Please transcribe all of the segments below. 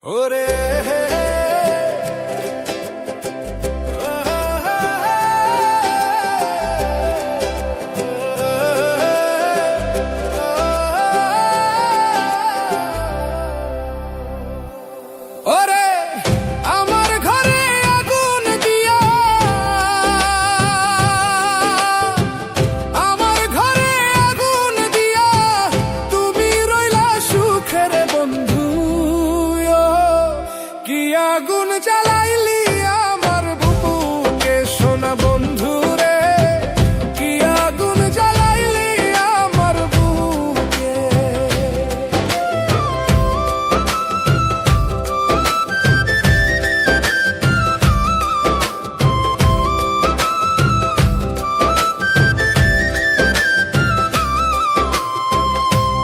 ওরে ওরে আমার ঘরে আগুন দিয়া আমার ঘরে আগুন দিয়া তুমি রইলা সুখের বন্ধু কি আগুন জ্বালাইলি আমার বুকুকে সোনা বন্ধু রে কি আগুন জ্বালাইলি আমার বুকে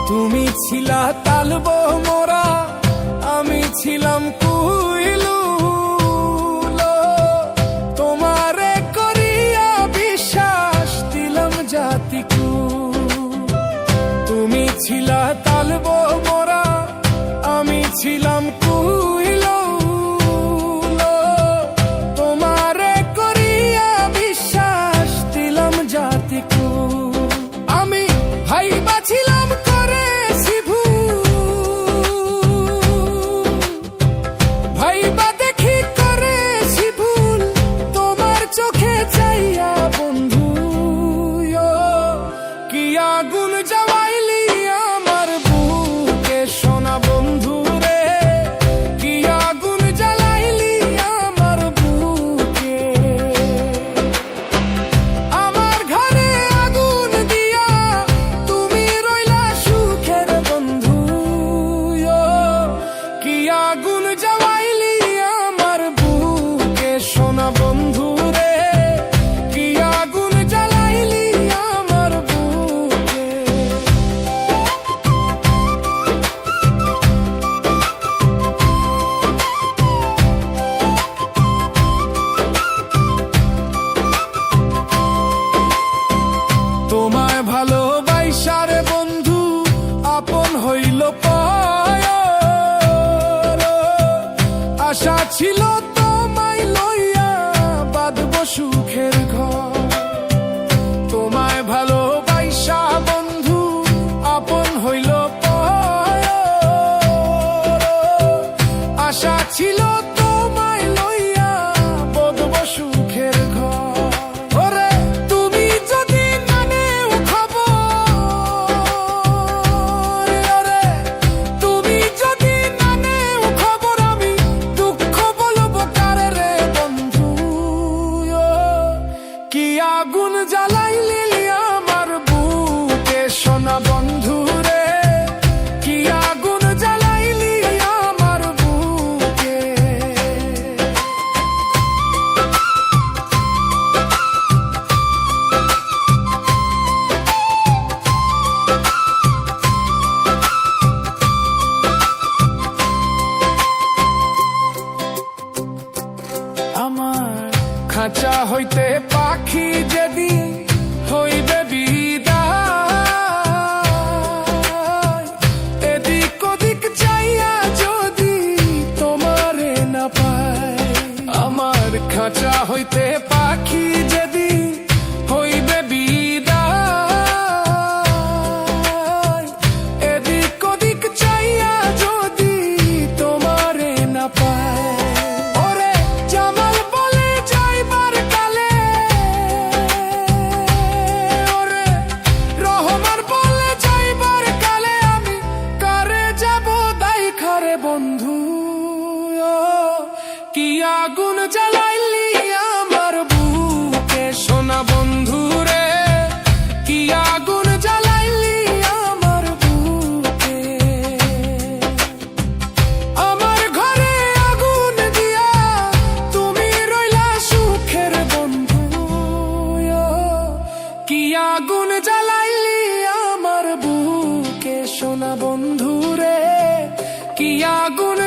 তুমি ছিলা তালবো মোরা আমি ছিলাম কুইলু তোমারে করিয়া বিশ্বাস দিলাম জাতিকু তুমি ছিলা তালবো মোরা আমি ছিলাম কুইলু তোমারে করিয়া বিশ্বাস দিলাম জাতিকু আমি ভাই বাছিলাম আগুন জ্বালাইলি আমার বুকে সোনা বন্ধু রে কি আগুন জ্বালাইলি আমার বুকে আমার ঘরে আগুন দিয়া তুমি রইলা সুখের বন্ধু কি আগুন জ্বালাইলি আমার বুকে সোনা বন্ধু রে কি আগুন জ্বালাইলি আমার তোমায় ভালোবাসার বন্ধু আপন হইল পায় আশা ছিল তোমায় লইয়া বাঁধব সুখের ঘর তোমায় ভালোবাসা বন্ধু আপন হইল পায় আশা ছিল তোমায় লইয়া বাঁধব সুখের ঘর আগুন জ্বালাইলি আমার বুকে সোনা বন্ধু রে কি আগুন জ্বালাইলি আমার বুকে আমার খাঁচা হইতে পাখি যেদিন হইবে বিদায় এদিক ওদিক চাইয়া যদি তোমারে না পায় আমার খাঁচা হইতে পাখি যেদিন হইবে বিদায় এদিক ওদিক চাইয়া যদি তোমারে না পায় বন্ধু কি আগুন জ্বালাইলি আমার বুকে সোনা বন্ধু রে কি আগুন জ্বালাইলি আমার বুকে আমার ঘরে আগুন দিয়া তুমি রইলা সুখের বন্ধু কি আগুন জ্বালাইলি আমার বুকে সোনা বন্ধু রে কি আগুন